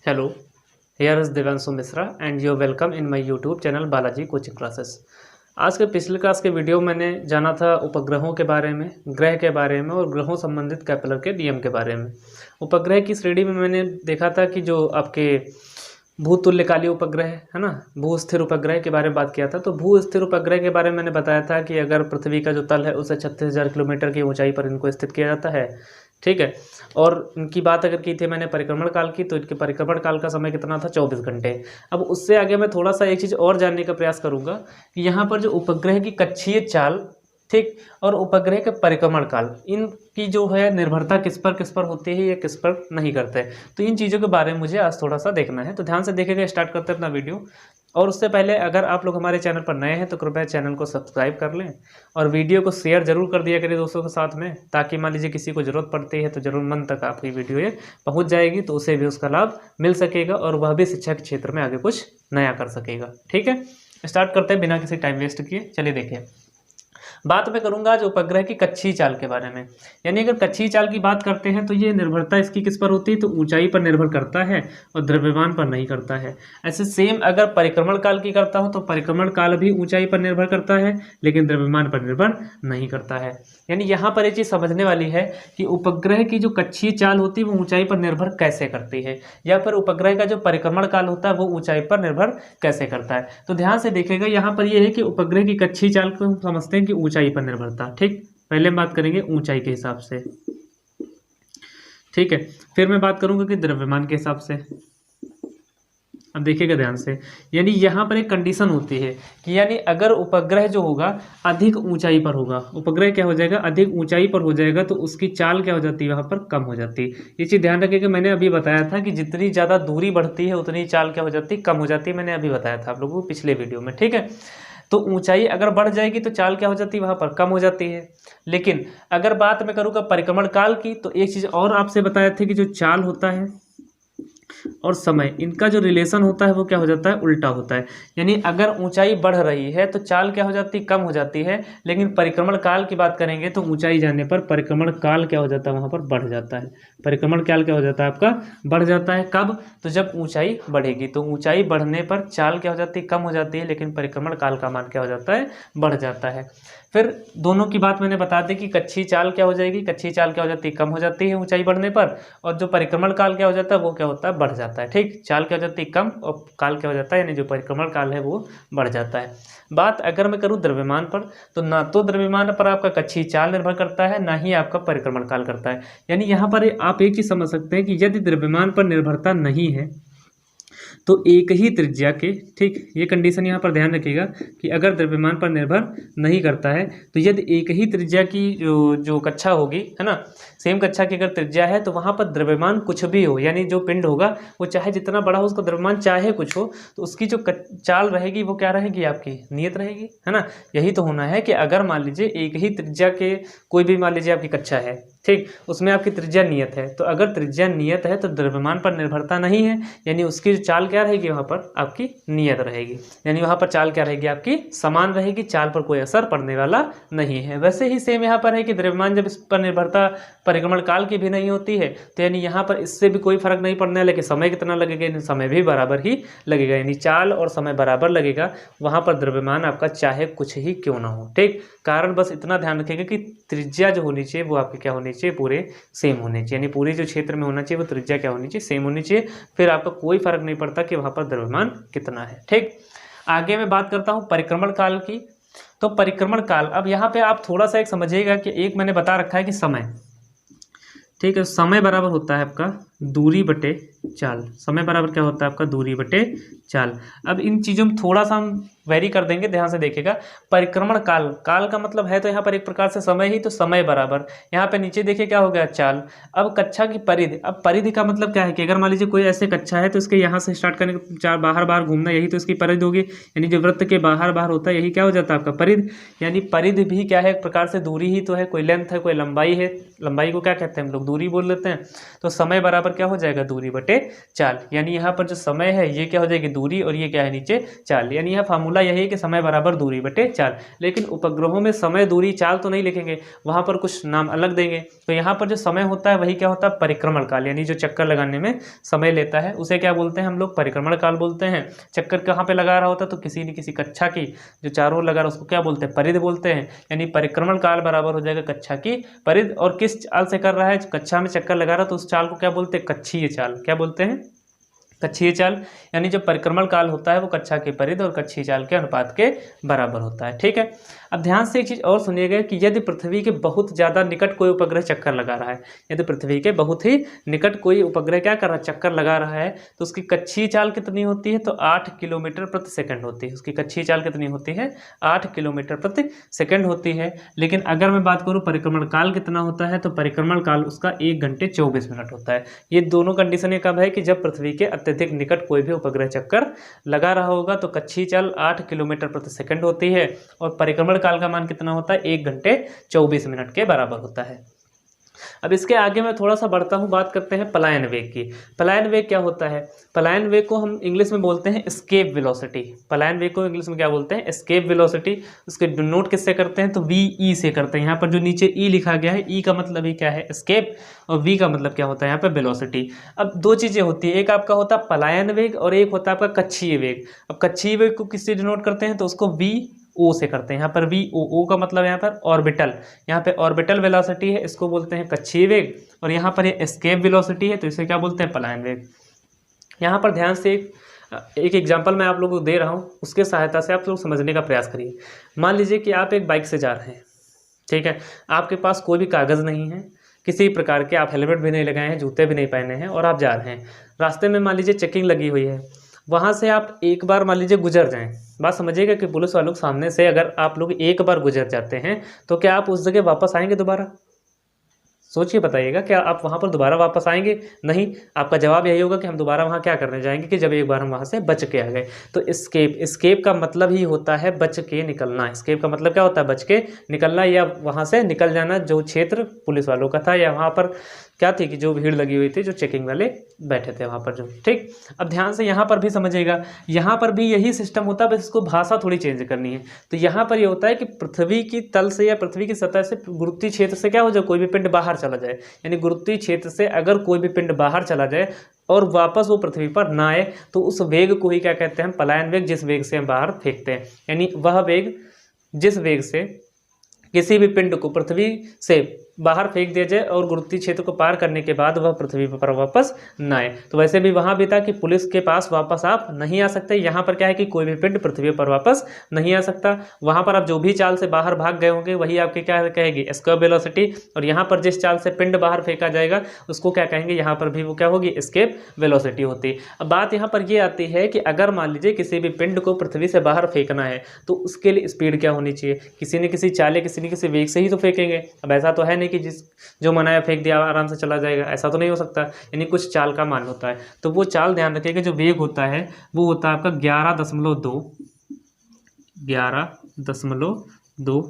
Hello, here is Devanshu Misra and you are welcome in my YouTube channel Balaji coaching classes. आज के पिछले class के video मैंने जाना था उपग्रहों के बारे में, ग्रह के बारे में और ग्रहों संबंधित केपलर के नियम के बारे में। उपग्रह की श्रेणी में मैंने देखा था कि जो आपके भूतुल्यकालीय उपग्रह है ना, भू स्थिर उपग्रह के बारे में बात किया था। तो भू स्थिर उपग्रह के बारे में मैंने बताया था कि अगर पृथ्वी का जो तल है उसे 36,000 किलोमीटर की ऊंचाई पर इनको स्थित किया जाता है, ठीक है। और इनकी बात अगर की थी मैंने परिक्रमण काल की, तो इनके परिक्रमण काल का समय कितना था, 24 घंटे। अब उससे आगे मैं थोड़ा सा एक चीज़ और जानने का प्रयास करूंगा कि यहाँ पर जो उपग्रह की कक्षीय चाल, ठीक, और उपग्रह के परिक्रमण काल, इनकी जो है निर्भरता किस पर होती है या किस पर नहीं करते हैं। तो इन चीज़ों के बारे में मुझे आज थोड़ा सा देखना है, तो ध्यान से देखेगा। स्टार्ट करते हैं अपना वीडियो। और उससे पहले अगर आप लोग हमारे चैनल पर नए हैं तो कृपया चैनल को सब्सक्राइब कर लें और वीडियो को शेयर जरूर कर दिया करिए दोस्तों के साथ में, ताकि मान लीजिए किसी को ज़रूरत पड़ती है तो ज़रूरतमंद तक आपकी वीडियो ये पहुंच जाएगी, तो उसे भी उसका लाभ मिल सकेगा और वह भी शिक्षा के क्षेत्र में आगे कुछ नया कर सकेगा। ठीक है, स्टार्ट करते हैं बिना किसी टाइम वेस्ट किए। चलिए देखिए, बात मैं करूंगा आज उपग्रह की कक्षीय चाल के बारे में। यानी अगर कक्षीय चाल की बात करते हैं तो ये निर्भरता इसकी किस पर होती है, तो ऊंचाई पर निर्भर करता है और द्रव्यमान पर नहीं करता है। ऐसे सेम अगर परिक्रमण काल की करता हूं तो परिक्रमण काल भी ऊंचाई पर निर्भर करता है लेकिन द्रव्यमान पर निर्भर नहीं करता है। यानी यहाँ पर ये चीज़ समझने वाली है कि उपग्रह की जो कक्षीय चाल होती है वो ऊंचाई पर निर्भर कैसे करती है, या फिर उपग्रह का जो परिक्रमण काल होता है वो ऊंचाई पर निर्भर कैसे करता है। तो ध्यान से देखिएगा, यहाँ पर यह है कि उपग्रह की कक्षीय चाल को हम समझते हैं कि ऊंचाई पर निर्भरता, ठीक। पहले बात करेंगे ऊंचाई के हिसाब से, ठीक है। फिर मैं बात करूंगा कि द्रव्यमान के हिसाब से। अब देखिएगा ध्यान से, यानी यहाँ पर एक कंडीशन होती है कि यानी अगर उपग्रह जो होगा अधिक ऊंचाई पर होगा, उपग्रह क्या हो जाएगा, अधिक ऊंचाई पर हो जाएगा, तो उसकी चाल क्या हो जाती है, वहाँ पर कम हो जाती है। ये चीज़ ध्यान रखिएगा। मैंने अभी बताया था कि जितनी ज़्यादा दूरी बढ़ती है उतनी चाल क्या हो जाती है, कम हो जाती है। मैंने अभी बताया था आप लोगों को पिछले वीडियो में, ठीक है। तो ऊंचाई अगर बढ़ जाएगी तो चाल क्या हो जाती है, वहाँ पर कम हो जाती है। लेकिन अगर बात मैं करूँगा परिक्रमण काल की, तो एक चीज़ और आपसे बताया था कि जो चाल होता है और समय, इनका जो रिलेशन होता है वो क्या हो जाता है, उल्टा होता है। यानी अगर ऊंचाई बढ़ रही है तो चाल क्या हो जाती है, कम हो जाती है। लेकिन परिक्रमण काल की बात करेंगे तो ऊंचाई जाने पर परिक्रमण काल क्या हो जाता है, वहाँ पर बढ़ जाता है। परिक्रमण काल क्या हो जाता है आपका, बढ़ जाता है। कब, तो जब ऊंचाई बढ़ेगी। तो ऊंचाई बढ़ने पर चाल क्या हो जाती है, कम हो जाती है, लेकिन परिक्रमण काल का मान क्या हो जाता है, बढ़ जाता है। फिर दोनों की बात मैंने बता दी कि कक्षीय चाल क्या हो जाएगी, कक्षीय चाल क्या हो जाती है, कम हो जाती है ऊंचाई बढ़ने पर, और जो परिक्रमण काल क्या हो जाता है वो क्या होता है, बढ़ जाता है, ठीक। चाल क्या हो जाती है, कम, और काल क्या हो जाता है, यानी जो परिक्रमण काल है वो बढ़ जाता है। बात अगर मैं करूं द्रव्यमान पर, तो ना तो द्रव्यमान पर आपका कक्षीय चाल निर्भर करता है, ना ही आपका परिक्रमण काल करता है। यानी यहाँ पर आप एक चीज़ समझ सकते हैं कि यदि द्रव्यमान पर निर्भरता नहीं है तो एक ही त्रिज्या के, ठीक, ये कंडीशन यहाँ पर ध्यान रखिएगा कि अगर द्रव्यमान पर निर्भर नहीं करता है तो यदि एक ही त्रिज्या की जो कक्षा होगी, है ना, सेम कक्षा की अगर त्रिज्या है, तो वहाँ पर द्रव्यमान कुछ भी हो, यानी जो पिंड होगा वो चाहे जितना बड़ा हो उसका द्रव्यमान चाहे कुछ हो, तो उसकी जो चाल रहेगी वो क्या रहेगी, आपकी नियत रहेगी, है ना। यही तो होना है कि अगर मान लीजिए एक ही त्रिज्या के कोई भी मान लीजिए आपकी कक्षा है, ठीक, उसमें आपकी त्रिज्या नियत है, तो अगर त्रिज्या नियत है तो द्रव्यमान पर निर्भरता नहीं है, यानी उसकी जो चाल क्या रहेगी, वहाँ पर आपकी नियत रहेगी। यानी वहाँ पर चाल क्या रहेगी, आपकी समान रहेगी, चाल पर कोई असर पड़ने वाला नहीं है। वैसे ही सेम यहाँ पर है कि द्रव्यमान जब इस पर निर्भरता परिक्रमण काल की भी नहीं होती है, तो यानी यहाँ पर इससे भी कोई फर्क नहीं पड़ने, लेकिन समय कितना लगेगा, यानी समय भी बराबर ही लगेगा, यानी चाल और समय बराबर लगेगा। वहाँ पर द्रव्यमान आपका चाहे कुछ ही क्यों ना हो, ठीक। कारण बस इतना ध्यान रखिएगा कि त्रिज्या जो होनी चाहिए वो आपकी क्या होनी चाहिए, पूरे सेम होने चाहिए, यानी पूरे जो क्षेत्र में होना चाहिए वो त्रिज्या क्या होनी चाहिए, सेम होनी चाहिए। फिर आपको कोई फर्क नहीं पड़ता कि वहाँ पर द्रव्यमान कितना है, ठीक। आगे मैं बात करता हूँ परिक्रमण काल की। तो परिक्रमण काल, अब यहाँ पे आप थोड़ा सा एक समझिएगा कि एक मैंने बता रखा है कि समय, ठीक है, समय बराबर होता है आपका दूरी बटे चाल। समय बराबर क्या होता है आपका, दूरी बटे चाल। अब इन चीज़ों में थोड़ा सा हम वेरी कर देंगे, ध्यान से देखिएगा। परिक्रमण काल, काल का मतलब है तो यहाँ पर एक प्रकार से समय ही, तो समय बराबर यहाँ पे नीचे देखिए क्या हो गया, चाल। अब कक्षा की परिधि, अब परिधि का मतलब क्या है कि अगर मान लीजिए कोई ऐसे कक्षा है तो इसके यहाँ से स्टार्ट करने के चार बाहर बाहर घूमना, यही तो इसकी परिधि होगी। यानी जो वृत्त के बाहर बाहर होता है यही क्या हो जाता है आपका परिधि। यानी परिधि भी क्या है, एक प्रकार से दूरी ही तो है, कोई लेंथ है कोई लंबाई है, लंबाई को क्या कहते हैं हम लोग, दूरी बोल लेते हैं। तो समय बराबर क्या हो जाएगा, दूरी बटे बटे चाल, यानी यहाँ पर जो समय है ये क्या हो जाएगी दूरी और ये क्या है नीचे चाल, यानी यह फार्मूला यही है कि समय बराबर दूरी बटे चाल। लेकिन उपग्रहों में समय दूरी चाल तो नहीं लिखेंगे, वहाँ पर कुछ नाम अलग देंगे। तो यहाँ पर जो समय होता है वही क्या होता है परिक्रमण काल, यानी जो चक्कर लगाने में समय लेता है उसे क्या बोलते हैं हम लोग परिक्रमण काल बोलते हैं। चक्कर कहाँ पे लगा रहा होता है तो किसी न किसी कक्षा की जो चारों ओर लगा रहा है उसको क्या बोलते हैं परिध बोलते हैं, यानी परिक्रमण काल बराबर हो जाएगा कक्षा की परिध। और किस चाल से कर रहा है कक्षा में चक्कर लगा रहा है तो उस चाल को क्या बोलते हैं कक्षीय चाल, क्या बोलते हैं कक्षीय चाल, यानी जो परिक्रमण काल होता है वो कक्षा के परिध और कक्षीय चाल के अनुपात के बराबर होता है। ठीक है, अब ध्यान से एक चीज़ और सुनिएगा कि यदि पृथ्वी के बहुत ज़्यादा निकट कोई उपग्रह चक्कर लगा रहा है, यदि पृथ्वी के बहुत ही निकट कोई उपग्रह क्या कर रहा है चक्कर लगा रहा है, तो उसकी कक्षीय चाल कितनी होती है तो 8 किलोमीटर प्रति सेकंड होती है। उसकी कक्षीय चाल कितनी होती है 8 किलोमीटर प्रति सेकंड होती है। लेकिन अगर मैं बात करूँ परिक्रमण काल कितना होता है तो परिक्रमण काल उसका 1 घंटे 24 मिनट होता है। ये दोनों कंडीशन कब है कि जब पृथ्वी के अत्यधिक निकट कोई भी उपग्रह चक्कर लगा रहा होगा तो कक्षीय चाल 8 किलोमीटर प्रति सेकंड होती है और परिक्रमण काल का मान कितना होता है 1 घंटे 24 मिनट के बराबर होता है। अब इसके आगे मैं थोड़ा सा बढ़ता हूँ, बात करते हैं पलायन वेग की। पलायन वेग क्या होता है, पलायन वेग को हम इंग्लिश में बोलते हैं एस्केप वेलोसिटी। पलायन वेग को इंग्लिश में क्या बोलते हैं एस्केप वेलोसिटी। उसके नोट किससे करते हैं तो वी से करते हैं। यहाँ पर जो नीचे ई लिखा गया है ई का मतलब ही क्या है एस्केप और वी का मतलब क्या होता है यहाँ पे वेलोसिटी। अब दो चीज़ें होती है, एक आपका होता है पलायन वेग और एक होता है आपका कक्षीय वेग। अब कक्षीय वेग को किससे डिनोट करते हैं तो उसको वी ओ से करते हैं। यहाँ पर वी ओ का मतलब यहाँ पर ऑर्बिटल, यहाँ पे ऑर्बिटल वेलोसिटी है इसको बोलते हैं कक्षीय वेग और यहाँ पर ये एस्केप वेलोसिटी है तो इसे क्या बोलते हैं पलायन वेग। यहाँ पर ध्यान से एक एग्जांपल मैं आप लोगों को दे रहा हूँ, उसके सहायता से आप लोग समझने का प्रयास करिए। मान लीजिए कि आप एक बाइक से जा रहे हैं, ठीक है, आपके पास कोई भी कागज़ नहीं है, किसी प्रकार के, आप हेलमेट भी नहीं लगाए हैं, जूते भी नहीं पहने हैं और आप जा रहे हैं। रास्ते में मान लीजिए चेकिंग लगी हुई है, वहाँ से आप एक बार मान लीजिए गुजर जाएं। बात समझिएगा कि पुलिस वालों के सामने से अगर आप लोग एक बार गुजर जाते हैं तो क्या आप उस जगह वापस आएंगे दोबारा? सोचिए बताइएगा, क्या आप वहाँ पर दोबारा वापस आएंगे? नहीं। आपका जवाब यही होगा कि हम दोबारा वहाँ क्या करने जाएंगे कि जब एक बार हम वहाँ से बच के आ गए। तो एस्केप का मतलब ही होता है बच के निकलना। एस्केप का मतलब क्या होता है बच के निकलना या वहाँ से निकल जाना जो क्षेत्र पुलिस वालों का था या वहाँ पर क्या थी कि जो भीड़ लगी हुई थी, जो चेकिंग वाले बैठे थे वहाँ पर जो। ठीक, अब ध्यान से यहाँ पर भी समझिएगा, यहाँ पर भी यही सिस्टम होता है, बस इसको भाषा थोड़ी चेंज करनी है। तो यहाँ पर ये होता है कि पृथ्वी की तल से या पृथ्वी की सतह से गुरुत्वीय क्षेत्र से क्या हो जाए कोई भी पिंड बाहर चला जाए, यानी गुरुत्वीय क्षेत्र से अगर कोई भी पिंड बाहर चला जाए और वापस वो पृथ्वी पर ना आए तो उस वेग को ही क्या कहते हैं पलायन वेग, जिस वेग से हम बाहर फेंकते हैं। यानी वह वेग जिस वेग से किसी भी पिंड को पृथ्वी से बाहर फेंक दिया जाए और गुरुत्वीय क्षेत्र को पार करने के बाद वह पृथ्वी पर वापस न आए। तो वैसे भी वहाँ भी था कि पुलिस के पास वापस आप नहीं आ सकते, यहाँ पर क्या है कि कोई भी पिंड पृथ्वी पर वापस नहीं आ सकता। वहाँ पर आप जो भी चाल से बाहर भाग गए होंगे वही आपके क्या कहेगी एस्केप वेलोसिटी, और यहाँ पर जिस चाल से पिंड बाहर फेंका जाएगा उसको क्या कहेंगे, यहाँ पर भी वो क्या होगी एस्केप वेलोसिटी होती। अब बात यहाँ पर ये आती है कि अगर मान लीजिए किसी भी पिंड को पृथ्वी से बाहर फेंकना है तो उसके लिए स्पीड क्या होनी चाहिए, किसी न किसी चाल, किसी न किसी वेग से ही तो फेंकेंगे। अब ऐसा तो है नहीं कि जो मनाया फेंक दिया आराम से चला जाएगा, ऐसा तो नहीं हो सकता। यानी कुछ चाल का मान होता है, तो वो चाल ध्यान रखिएगा जो वेग होता है वो होता है आपका 11.2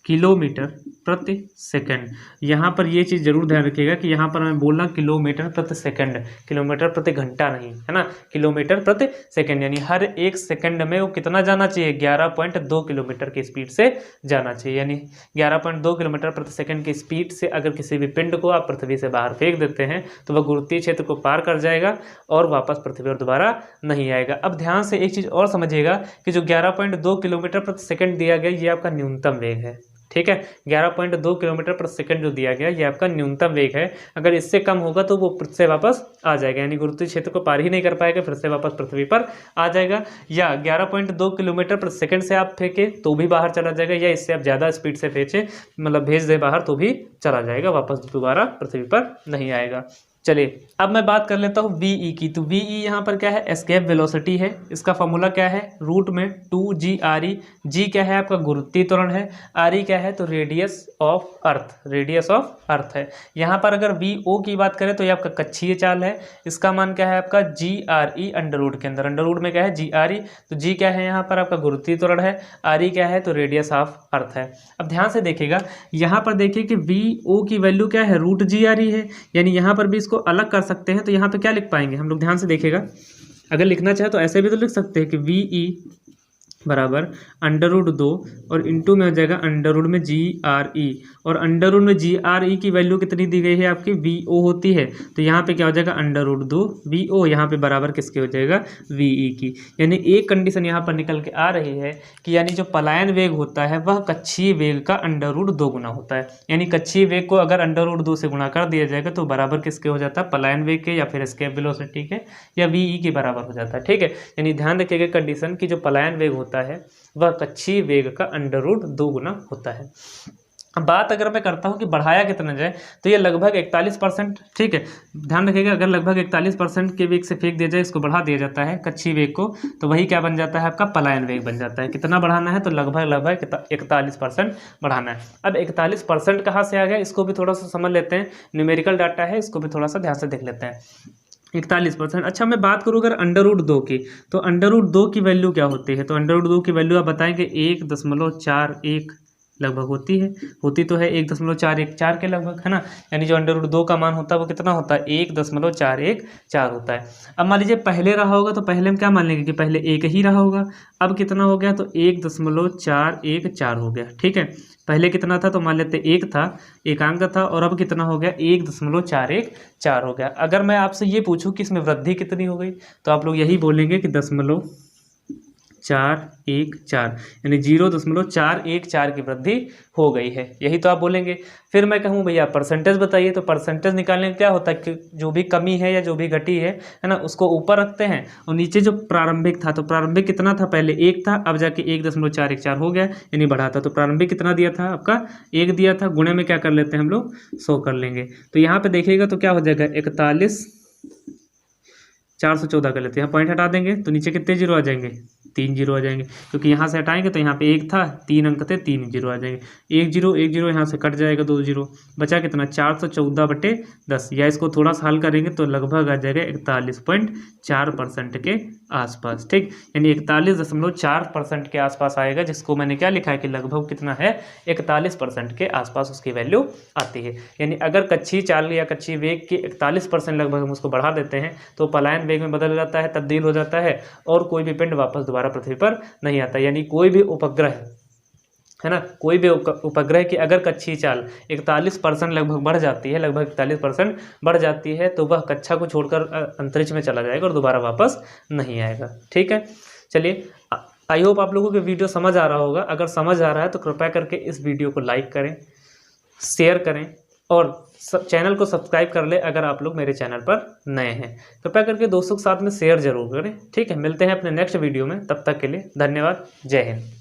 किलोमीटर प्रति सेकंड। यहाँ पर ये चीज़ जरूर ध्यान रखिएगा कि यहाँ पर मैं बोल रहा किलोमीटर प्रति सेकंड, किलोमीटर प्रति घंटा नहीं, है ना, किलोमीटर प्रति सेकंड। यानी हर एक सेकंड में वो कितना जाना चाहिए 11.2 किलोमीटर की स्पीड से जाना चाहिए। यानी 11.2 किलोमीटर प्रति सेकंड की स्पीड से अगर किसी भी पिंड को आप पृथ्वी से बाहर फेंक देते हैं तो वह गुरुत्वीय क्षेत्र को पार कर जाएगा और वापस पृथ्वी पर दोबारा नहीं आएगा। अब ध्यान से एक चीज़ और समझिएगा कि जो 11.2 किलोमीटर प्रति सेकंड दिया गया ये आपका न्यूनतम वेग है। ठीक है, 11.2 किलोमीटर प्रति सेकंड जो दिया गया ये आपका न्यूनतम वेग है। अगर इससे कम होगा तो वो फिर से वापस आ जाएगा, यानी गुरुत्वीय क्षेत्र को पार ही नहीं कर पाएगा, फिर से वापस पृथ्वी पर आ जाएगा। या 11.2 किलोमीटर प्रति सेकंड से आप फेंके तो भी बाहर चला जाएगा, या इससे आप ज़्यादा स्पीड से फेंचे मतलब भेज दे बाहर तो भी चला जाएगा, वापस दोबारा पृथ्वी पर नहीं आएगा। चलिए अब मैं बात कर लेता हूँ वीई की। तो वीई यहाँ पर क्या है एस्केप वेलोसिटी है, इसका फॉर्मूला क्या है रूट में 2GRE। जी क्या है आपका गुरुत्वीय त्वरण है, RE क्या है तो radius of earth, radius of earth है। यहाँ पर अगर VO की बात करें तो ये आपका कक्षीय चाल है, इसका मान क्या है आपका GRE अंडर रूट के अंदर, अंडर रूट में क्या है GRE, तो जी क्या है यहाँ पर आपका गुरुत्वीय त्वरण है, RE क्या है तो रेडियस ऑफ अर्थ है। अब ध्यान से देखिएगा यहाँ पर देखिए कि VO की वैल्यू क्या है रूट GRE है, यानी यहाँ पर भी इसको अलग कर सकते हैं तो यहाँ पे क्या लिख पाएंगे हम लोग, ध्यान से देखिएगा। अगर लिखना चाहे तो ऐसे भी तो लिख सकते हैं कि VE बराबर √2 और इंटू में हो जाएगा √ में GRE, और √ में GRE की वैल्यू कितनी दी गई है आपकी, VO होती है। तो यहाँ पे क्या हो जाएगा √2 VO, यहाँ पे बराबर किसके हो जाएगा, VE की। यानी एक कंडीशन यहाँ पर निकल के आ रही है कि यानी जो पलायन वेग होता है वह कक्षीय वेग का √2 गुना होता है। यानी कक्षीय वेग को अगर √2 से गुणा कर दिया जाएगा तो बराबर किसके हो जाता है, पलायन वेग के या फिर एस्केप वेलोसिटी के या VE के बराबर हो जाता है। ठीक है, यानी ध्यान रखिएगा कंडीशन की जो पलायन वेग होता है वह कक्षीय वेग का √2 गुना होता है। अब बात अगर मैं करता हूं कि बढ़ाया कितना जाए तो ये लगभग 41%। ठीक है, ध्यान रखिएगा अगर लगभग 41% के वेग से फेंक दिया जाए, इसको बढ़ा दिया जाता है कक्षीय वेग को, तो वही क्या बन जाता है आपका पलायन वेग बन जाता है। कितना बढ़ाना है, तो लगभग 41% बढ़ाना है। अब 41% कहाँ से आ गया, इसको भी थोड़ा सा समझ लेते हैं, न्यूमेरिकल डाटा है, इसको भी थोड़ा सा ध्यान से देख लेते हैं। 41%। अच्छा मैं बात करूँ अगर √2 की, तो √2 की वैल्यू क्या होती है, तो √2 की वैल्यू आप बताएंगे 1.41 लगभग होती तो है 1.414 के लगभग, है ना। यानी जो √2 का मान होता है वो कितना होता है, 1.414 होता है। अब मान लीजिए पहले रहा होगा तो पहले हम क्या मान लेंगे कि पहले 1 ही रहा होगा। अब कितना हो गया, तो 1.414 हो गया। ठीक है, पहले कितना था तो मान लेते 1 था, एकांक था, और अब कितना हो गया 1.414 हो गया। अगर मैं आपसे ये पूछूं कि इसमें वृद्धि कितनी हो गई, तो आप लोग यही बोलेंगे कि 0.414, यानी 0.414 की वृद्धि हो गई है, यही तो आप बोलेंगे। फिर मैं कहूँ भैया परसेंटेज बताइए, तो परसेंटेज निकालने में क्या होता है कि जो भी कमी है या जो भी घटी है ना, उसको ऊपर रखते हैं और नीचे जो प्रारंभिक था, तो प्रारंभिक कितना था, पहले 1 था, अब जाके 1.414 हो गया, यानी बढ़ा था। तो प्रारंभिक कितना दिया था आपका, 1 दिया था, गुणे में क्या कर लेते हैं हम लोग, 100 कर लेंगे। तो यहाँ पे देखिएगा तो क्या हो जाएगा 414 कर लेते हैं, यहाँ पॉइंट हटा देंगे तो नीचे कितने जीरो आ जाएंगे, 3 जीरो आ जाएंगे, क्योंकि यहाँ से हटाएंगे तो यहाँ पे 1 था, 3 अंक थे, 3 जीरो आ जाएंगे। 1 जीरो यहाँ से कट जाएगा, 2 जीरो बचा कितना, 414/10, या इसको थोड़ा सा हल करेंगे तो लगभग आ जाएगा 41.4% के आसपास। ठीक, यानी 41.4% के आसपास आएगा, जिसको मैंने क्या लिखा है कि लगभग कितना है, 41% के आसपास उसकी वैल्यू आती है। यानी अगर कक्षीय चाल या कक्षीय वेग के 41% लगभग हम उसको बढ़ा देते हैं तो पलायन वेग में बदल जाता है, तब्दील हो जाता है, और कोई भी पिंड वापस दोबारा पृथ्वी पर नहीं आता। यानी कोई भी उपग्रह है ना, कोई भी उपग्रह की अगर कक्षीय चाल 41% लगभग बढ़ जाती है, लगभग 41% बढ़ जाती है, तो वह कक्षा को छोड़कर अंतरिक्ष में चला जाएगा और दोबारा वापस नहीं आएगा। ठीक है, चलिए आई होप आप लोगों को वीडियो समझ आ रहा होगा। अगर समझ आ रहा है तो कृपया करके इस वीडियो को लाइक करें, शेयर करें, और चैनल को सब्सक्राइब कर ले अगर आप लोग मेरे चैनल पर नए हैं। कृपया करके दोस्तों के साथ में शेयर जरूर करें। ठीक है, मिलते हैं अपने नेक्स्ट वीडियो में, तब तक के लिए धन्यवाद, जय हिंद।